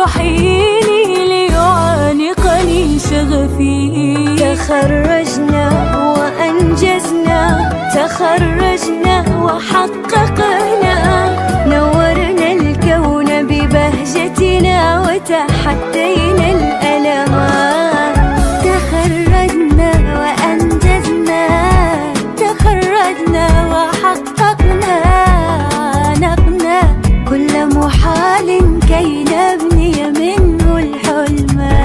رحيلي ليعانقني شغفي. تخرجنا وأنجزنا، تخرجنا وحققنا، نورنا الكون ببهجتنا وتحدينا الألمات. تخرجنا وأنجزنا، تخرجنا وحققنا، نقنا كل محال كي نبني منه الحلمات.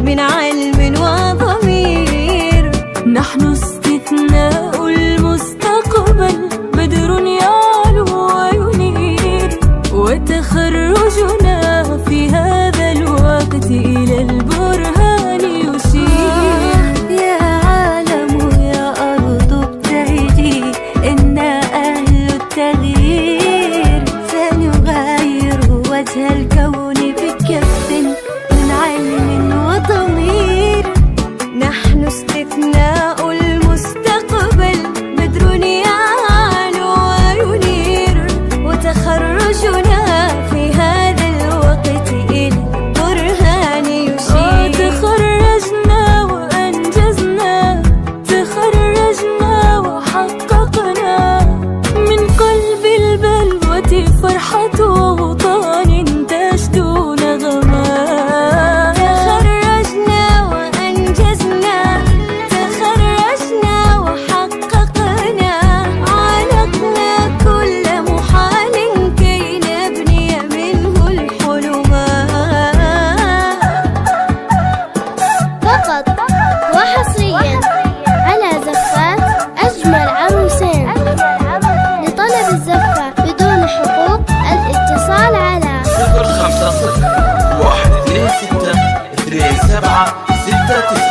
من علم وضمير، نحن استثناء المستقبل، بدر يعلو وينير، وتخرجنا في هذا الوقت إلى البرهان يشير. يا عالم يا أرض ابتهجي، إنا أهل التغيير، سنغير وجه الكون بكف من علم وضمير. نحن استثناء المستقبل، بدر يعلو وينير، وتخرجنا في هذا الوقت إلى البرهان يشير. تخرجنا وأنجزنا، تخرجنا وحققنا، من قلب البلوة فرحة أوطان تشدو نغمات. تخرجنا وأنجزنا، تخرجنا وحققنا، عانقنا كل محال كي نبني منه الحلمات. فقط وحصريا على زفات أجمل عروسين. لطلب الزفة بدون حقوق الاتصال على 050 126 27 6